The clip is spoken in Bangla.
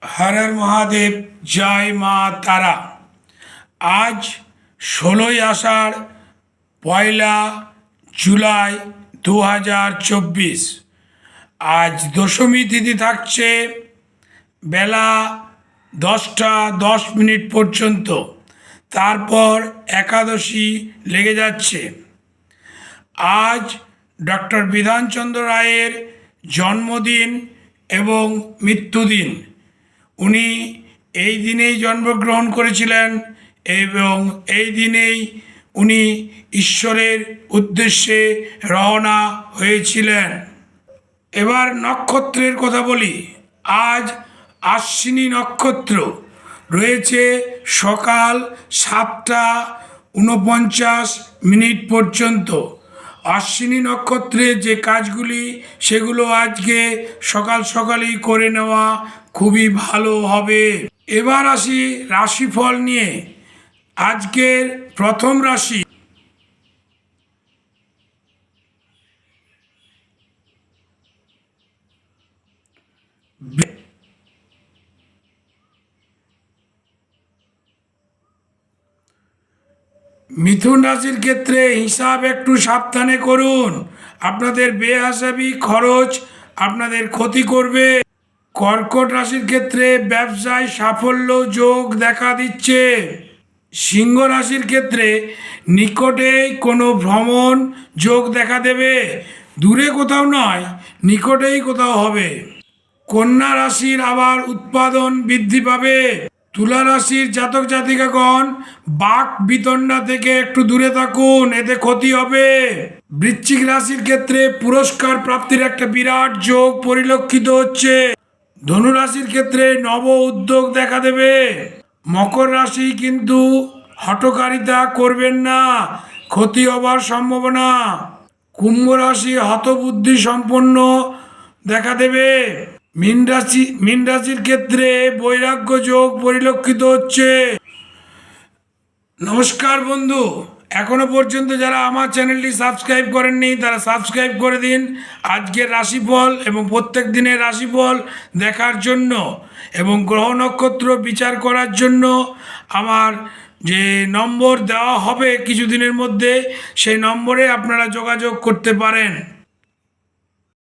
হর হর মহাদেব, জয় মা তারা। আজ 16ই আষাঢ়, 1 জুলাই 2024। আজ দশমী তিথি থাকছে বেলা 10টা 10 মিনিট পর্যন্ত। তারপর একাদশী লেগে যাচ্ছে। আজ ডক্টর বিধানচন্দ্র রায়ের জন্মদিন এবং মৃত্যুদিন। উনি এই দিনেই জন্মগ্রহণ করেছিলেন এবং এই দিনেই উনি ঈশ্বরের উদ্দেশ্যে রওনা হয়েছিলেন। এবার নক্ষত্রের কথা বলি। আজ আশ্বিনী নক্ষত্র রয়েছে সকাল 7টা 49 মিনিট পর্যন্ত। আশ্বিনী নক্ষত্রে যে কাজগুলি সেগুলো আজকে সকাল সকালেই করে নেওয়া খুবই ভালো হবে। এবার আসি রাশিফল নিয়ে। আজকের প্রথম রাশি মিথুন রাশির ক্ষেত্রে হিসাব একটু সাবধানে করুন। আপনাদের বেহিসাবি খরচ আপনাদের ক্ষতি করবে। কর্কট রাশির ক্ষেত্রে ব্যবসায় সাফল্য যোগ দেখা দিচ্ছে। সিংহ রাশির ক্ষেত্রে নিকটেই কোনো ভ্রমণ যোগ দেখা দেবে। দূরে কোথাও নয়, নিকটেই কোথাও হবে। কন্যা রাশির আবার উৎপাদন বৃদ্ধি পাবে। তুলা রাশির জাতক জাতিকাগণ বাক বিতণ্ডা থেকে একটু দূরে থাকুন, এতে ক্ষতি হবে। বৃশ্চিক রাশির ক্ষেত্রে পুরস্কার প্রাপ্তির একটা বিরাট যোগ পরিলক্ষিত হচ্ছে। ধনু রাশির ক্ষেত্রে নব উদ্যোগ দেখা দেবে। মকর রাশি কিন্তু হঠকারিতা করবেন না, ক্ষতি হবার সম্ভাবনা। কুম্ভ রাশি হতবুদ্ধি সম্পন্ন দেখা দেবে। মীন রাশির ক্ষেত্রে বৈরাগ্য যোগ পরিলক্ষিত হচ্ছে। নমস্কার বন্ধু, এখনো পর্যন্ত যারা আমার চ্যানেলটি সাবস্ক্রাইব করেননি তারা সাবস্ক্রাইব করে দিন। আজকের রাশিফল এবং প্রত্যেক দিনের রাশিফল দেখার জন্য এবং গ্রহ নক্ষত্র বিচার করার জন্য আমার যে নম্বর দেওয়া হবে কিছুদিনের মধ্যে, সেই নম্বরে আপনারা যোগাযোগ করতে পারেন।